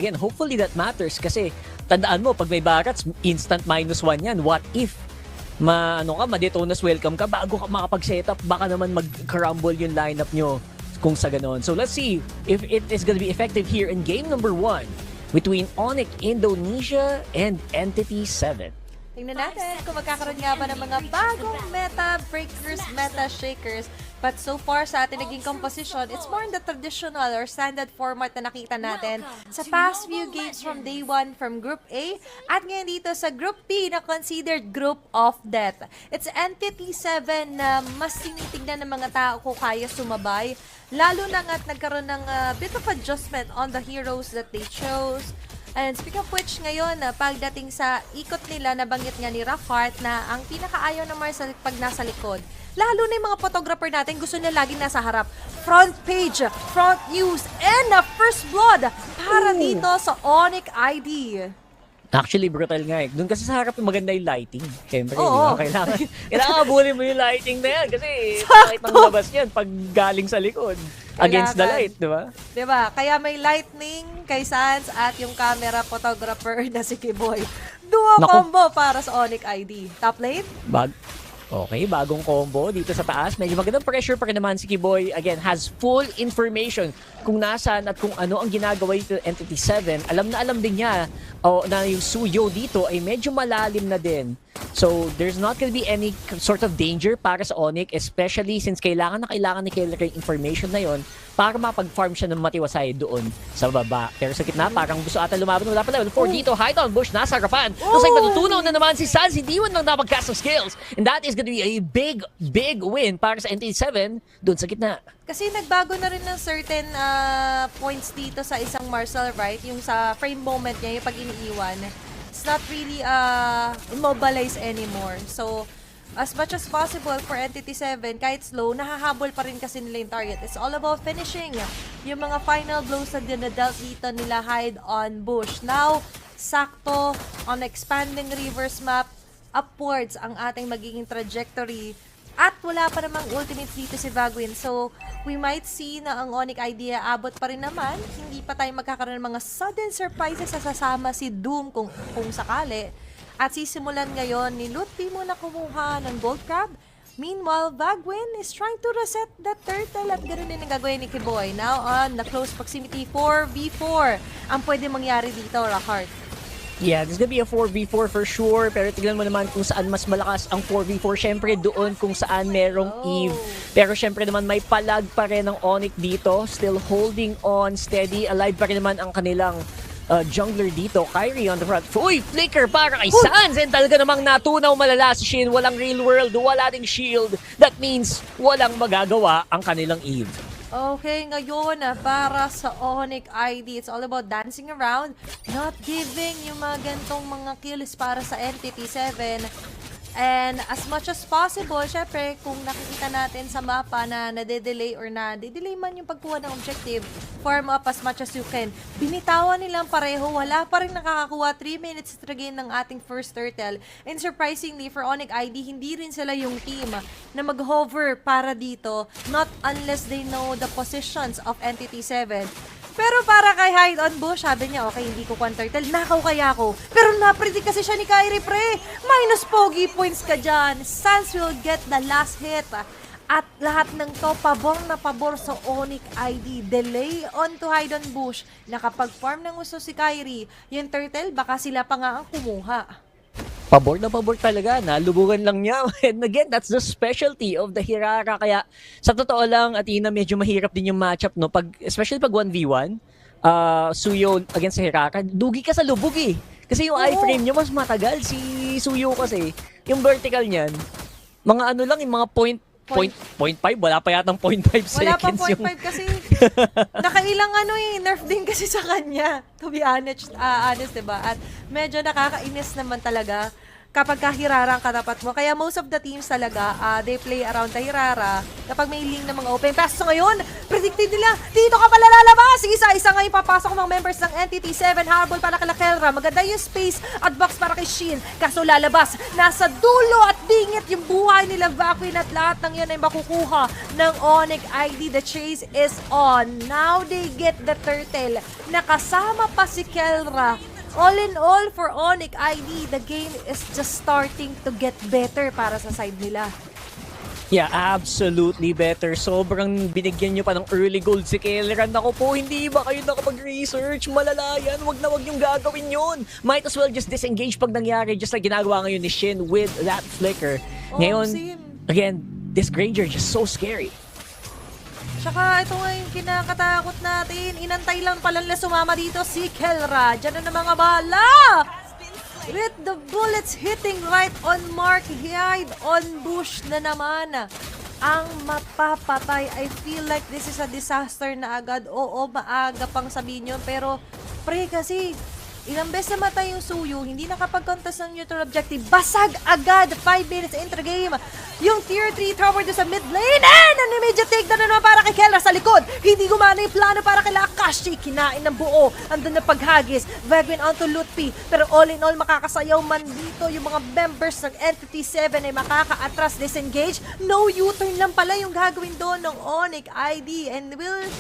Again, hopefully that matters kasi tandaan mo, pag may Barats, instant -1 yan. What if ma-detonas welcome ka bago ka makapag-setup, baka naman mag-crumble yung lineup nyo kung sa ganon. So let's see if it is gonna be effective here in game number 1 between Onyx Indonesia and Entity 7. Tingnan natin kung magkakaroon nga ba ng mga bagong meta breakers, meta shakers. But so far sa ating naging composition, it's more in the traditional or standard format na nakita natin sa past few games from day 1 from Group A at ngayon dito sa Group B na considered Group of Death. It's Entity 7 na mas tinitignan ng mga tao kung kaya sumabay. Lalo na nga't nagkaroon ng bit of adjustment on the heroes that they chose. And speaking of which, ngayon, pagdating sa ikot nila, nabanggit nga ni Rafart na ang pinakaayaw ng Marcel pag nasa likod. Lalo na yung mga photographer natin, gusto nila laging nasa harap. Front page, front news, and first blood para dito sa Onyx ID. Actually, brutal nga eh. Doon kasi sa harap yung maganda yung lighting. Siyempre, Oo. kailangan abulin mo yung lighting na yan kasi bakit ang labas yan pag galing sa likod. Against the light, di ba? Diba? Kaya may lightning kay Sans at yung camera photographer na si Kiboy. Duo combo para sa Onyx ID. Top lane? Okay, bagong combo dito sa taas. Medyo magandang pressure pa rin naman si Kiboy. Again, has full information kung nasaan at kung ano ang ginagawa dito Entity 7. Alam na alam din niya na yung Suyo dito ay medyo malalim na din. So, there's not gonna be any sort of danger para sa Onyx, especially since kailangan ni Keller yung information na yon para mapag-farm siya ng matiwasay doon sa baba. Pero sa gitna, parang gusto ata lumaban. Wala pa level 4 dito. Hideout Bush, nasa harapan. Looks like natutunaw na naman si Sans. Hindi man lang napag-cast ng skills. And that is gonna be a big, big win para sa NT7 doon sa gitna. Kasi nagbago na rin ng certain points dito sa isang Marcel, right? Yung sa frame moment niya, yung pag iniiwan. It's not really immobilized anymore. So, as much as possible for Entity 7, kahit slow, nahahabol pa rin kasi nila yung target. It's all about finishing. Yung mga final blows na dinadelt dito nila hide on Bush. Now, sakto on expanding reverse map, upwards ang ating magiging trajectory. At wala pa namang ultimates dito si Vaguin. So, we might see na ang Onyx idea abot pa rin naman. Hindi pa tayo magkakaroon ng mga sudden surprises sa sasama si Doom kung sakali. At sisimulan ngayon ni Lutfi muna kumuha ng Gold Crab. Meanwhile, Vaguin is trying to reset the turtle at ganoon din ang gagawin ni Kiboy. Now on the close proximity, 4v4 ang pwede mangyari dito, Rahart. Yeah, this is gonna be a 4v4 for sure. Pero tignan mo naman kung saan mas malakas ang 4v4. Syempre doon kung saan merong Eve. Pero syempre naman may palag pa rin ng Onyx dito. Still holding on steady. Alive pa rin naman ang kanilang jungler dito. Kyrie on the front. Uy, flicker para kay Sans. And talaga namang natunaw malala si Shin. Walang real world. Wala ding shield. That means walang magagawa ang kanilang Eve. Okay, ngayon para sa Onyx ID, it's all about dancing around, not giving yung mga gantong mga kills para sa Entity 7. And as much as possible, syempre, kung nakikita natin sa mapa na nade-delay or nade-delay man yung pagkuha ng objective, farm up as much as you can. Binitawan nilang pareho, wala pa rin nakakakuha 3 minutes to gain ng ating first turtle. And surprisingly, for Onyx ID, hindi rin sila yung team na mag-hover para dito, not unless they know the positions of Entity 7. Pero para kay Hide on Bush, sabi niya, okay, hindi ko kwan turtle, nakaw kaya ako. Pero napredict kasi siya ni Kyrie, pre. Minus pogi points ka dyan. Sans will get the last hit. At lahat ng to, pabor na pabor sa Onyx ID. Delay on to Hide on Bush. Nakapag-farm ng gusto si Kyrie. Yung turtle, baka sila pa nga ang kumuha. Pabor na pabor talaga, nalubugan lang niya. And again, that's the specialty of the Hirara. Kaya sa totoo lang, Athena, medyo mahirap din yung matchup, no? Especially pag 1v1, Suyo against sa Hirara, dugi ka sa lubog eh. Kasi yung iframe niya mas matagal. Si Suyo kasi, yung vertical niyan, mga ano lang, yung mga 0.5, wala pa yatang 0.5 seconds. Wala pa 0.5 kasi nakailang nerf din kasi sa kanya. To be honest, diba? At medyo nakakainis naman talaga kapag Hirara ang katapat mo. Kaya most of the teams talaga, they play around the Hirara kapag may link ng mga open pass. So ngayon, predicted nila, dito ka pala lalabas! Isa-isa ngayon papasok mga members ng NTT7. Habol para kay Kelra. Maganda yung space at box para kay Shin. Kaso lalabas, nasa dulo at bingit yung buhay nila Vacuin at lahat ng yun ay makukuha ng Onyx ID. The chase is on. Now they get the turtle. Nakasama pa si Kelra. All in all, for Onyx ID, the game is just starting to get better para sa side nila. Yeah, absolutely better. Sobrang binigyan nyo pa ng early gold si Kelleran. Ako po, hindi ba kayo nakapag-research? Malala yan. Wag na wag yung gagawin yun. Might as well just disengage pag nangyari. Just like ginagawa ngayon ni Shin with that flicker. Ngayon, again, this Granger just so scary. Tsaka ito nga yung kinakatakot natin. Inantay lang pala nila sumama dito si Kelra. Diyan na mga bala! With the bullets hitting right on mark, hide on bush na naman. Ang mapapatay. I feel like this is a disaster na agad. Oo, maaga pang sabihin yun. Pero, pre, kasi ilang beses na matay yung Suyu, hindi nakapag-contest ng neutral objective. Basag agad, 5 minutes into the game. Yung tier 3 tower doon sa mid lane. And an immediate take na naman para kay Kelra sa likod. Hindi gumana yung plano para kay Akashi. Kinain ng buo. Andun na paghagis. Vagwin onto Lutpi. Pero all in all, makakasayaw man dito yung mga members ng NTT7 ay makaka-atras, disengage. No U-turn lang pala yung gagawin doon ng Onyx ID. And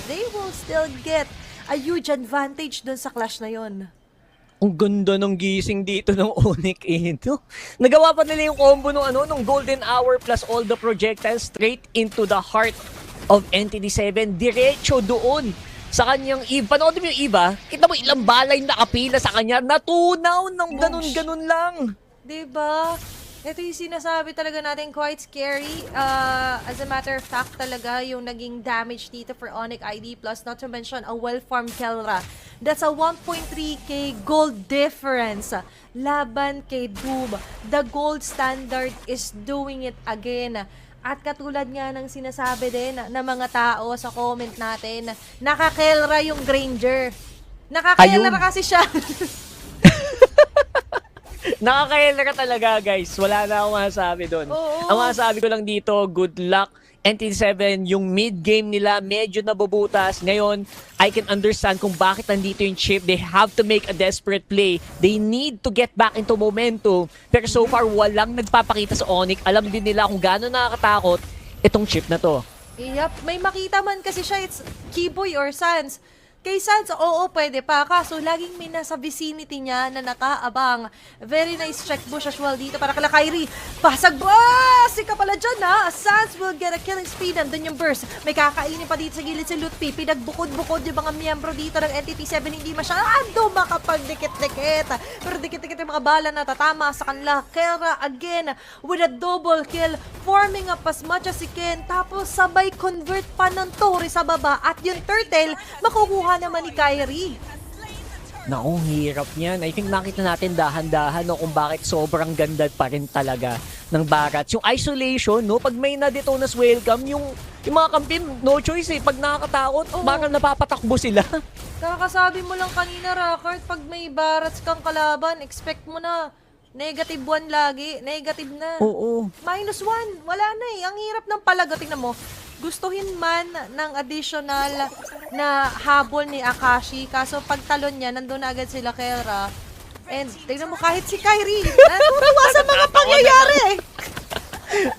they will still get a huge advantage doon sa clash na yon. Ang ganda ng gising dito ng Onyx ito. Nagawa pa nila yung combo nung Golden Hour plus all the projectiles straight into the heart of NTT7. Diretso doon sa kanyang Eve. Panoodin mo yung Eve, kita mo ilang balay nakapila sa kanya. Natunaw ng ganun-ganun lang. Diba? Ito yung sinasabi talaga natin, quite scary. As a matter of fact talaga, yung naging damage dito for Onyx ID plus not to mention a well-farmed Kelra. That's a 1.3k gold difference laban kay Doom. The gold standard is doing it again. At katulad nga ng sinasabi din ng mga tao sa comment natin, nakakelra yung Granger. Nakakelra kasi siya. Nakakaila ka talaga, guys. Wala na akong masasabi doon. Ang masasabi ko lang dito, good luck. NTT7, yung mid-game nila, medyo nabubutas. Ngayon, I can understand kung bakit nandito yung chip. They have to make a desperate play. They need to get back into momentum. Pero so far, walang nagpapakita sa Onyx. Alam din nila kung gaano nakakatakot itong chip na to. Yep, may makita man kasi siya, it's Kiboy or Sans. Kay Sans, oo, pwede pa. Kaso, laging may nasa vicinity niya na nakaabang. Very nice check bush as well dito para kala Kyrie. Pasag ba? Sika pala dyan, ha? Sans will get a killing speed. Andun yung burst. May kakainin pa dito sa gilid si Lutpi. Pinagbukod-bukod yung mga miyembro dito ng NTT7. Hindi masyado makapag-dikit-dikit. Pero dikit-dikit yung mga bala na tatama sa kanila. Kelra again with a double kill. Forming up as much as he can. Tapos sabay convert pa ng Tori sa baba. At yung turtle, makukuha naman ni Kyrie. Naku, hirap niyan. I think nakita natin dahan-dahan kung bakit sobrang ganda pa rin talaga ng Barats. Yung isolation, no? Pag may na-detonas welcome, yung mga kampi, no choice eh. Pag nakakatakot, bakit napapatakbo sila? Kakasabi mo lang kanina, Rockart, pag may Barats kang kalaban, expect mo na negative 1 lagi. Negative na. Oo. -1. Wala na eh. Ang hirap ng palaga. Tingnan mo. Gustuhin man ng additional na habol ni Akashi. Kaso pag talon niya, nandun na agad sila Kelra. And tingnan mo, kahit si Kyrie, natutuwa sa mga pangyayari.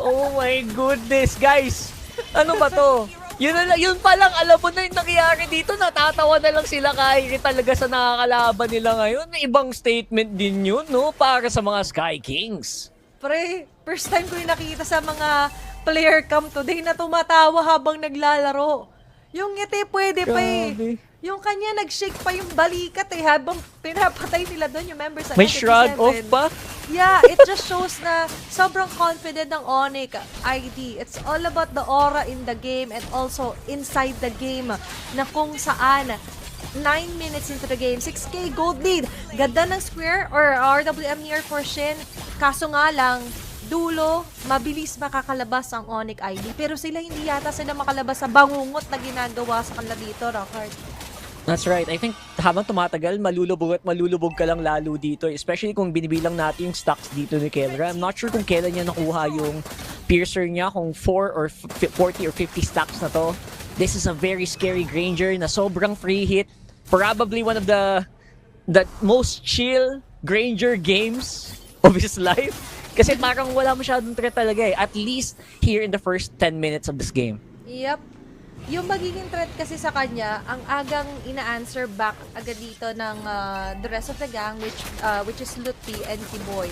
Oh my goodness, guys. Ano ba to? Yun pa lang, alam mo na yung nangyayari dito. Natatawa na lang sila Kyrie talaga sa nakakalaban nila ngayon. Ibang statement din yun, no? Para sa mga Sky Kings. Pre, first time ko yung nakita sa mga player cam today na tumatawa habang naglalaro. Yung ngiti pwede pa eh. Yung kanya nag-shake pa yung balikat eh habang pinapatay nila doon yung members sa May shrug off pa? Yeah, it just shows na sobrang confident ng Onyx ID. It's all about the aura in the game and also inside the game na kung saan 9 minutes into the game, 6k gold lead. Ganda ng square or RWM here for Shin. Kaso nga lang, dulo, mabilis makakalabas ang Onyx ID. Pero sila hindi yata sila makalabas sa bangungot na ginagawa sa kanila dito, Rockart. That's right. I think habang tumatagal, malulubog at malulubog ka lang lalo dito. Especially kung binibilang natin yung stocks dito ni Kelra. I'm not sure kung kailan niya nakuha yung piercer niya, kung 4 or 40 or 50 stocks na to. This is a very scary Granger na sobrang free hit. Probably one of the most chill Granger games of his life. Kasi parang wala masyadong threat talaga eh. At least here in the first 10 minutes of this game. Yep. Yung magiging threat kasi sa kanya, ang agang ina-answer back agad dito ng the rest of the gang, which is Lutfi and Kiboy.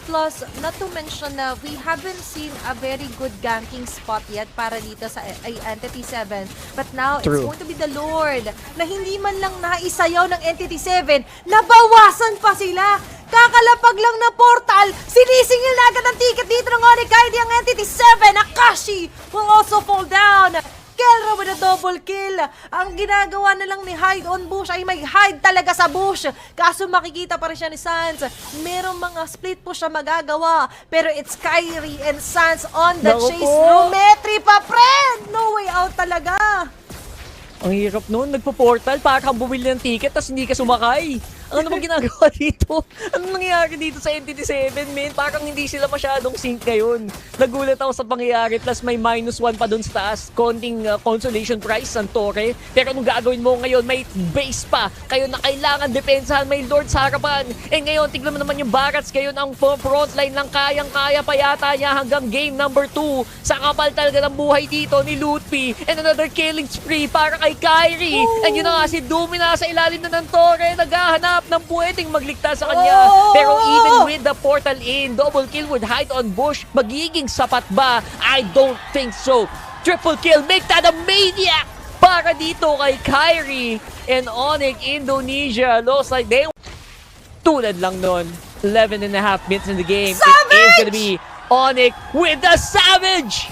Plus, not to mention na we haven't seen a very good ganking spot yet para dito sa Entity 7. But now, True. it's going to be the Lord na hindi man lang naisayaw ng Entity 7, nabawasan pa sila! Kakalapag lang na portal, sinisingil na agad ang ticket dito ng Onyx ID ang Entity 7. Akashi will also fall down. Kelra with a double kill. Ang ginagawa na lang ni Hyde on Bush ay may hide talaga sa Bush. Kaso makikita pa rin siya ni Sans. Merong mga split push siya magagawa. Pero it's Kyrie and Sans on the Naku chase. po. Lumetri pa, friend! No way out talaga. Ang hirap nun, nagpo-portal, para kang bumili ng ticket tapos hindi ka sumakay. Ano naman ginagawa dito? Ano nangyayari dito sa Entity 7, men? Parang hindi sila masyadong sync ngayon. Nagulat ako sa pangyayari, plus may -1 pa dun sa taas. Konting consolation prize ng Torre. Pero anong gagawin mo ngayon? May base pa. Kayo na kailangan depensahan. May Lord sa harapan. Eh ngayon, tignan mo naman yung Barats. Kayo ang frontline lang kayang-kaya pa yata niya hanggang game number 2. Sa kapal talaga ng buhay dito ni Lutfi. And another killing spree para kay Kyrie. And yun na nga, si Dumi na sa ilalim na ng Torre. Naghahanap ng pwedeng magligtas sa kanya. Pero even with the portal in, double kill with Hyde on Bush, magiging sapat ba? I don't think so. Triple kill, make that a maniac para dito kay Kyrie and Onyx Indonesia. Looks like they tulad lang nun. 11 and a half minutes in the game. It is gonna be Onyx with the Savage!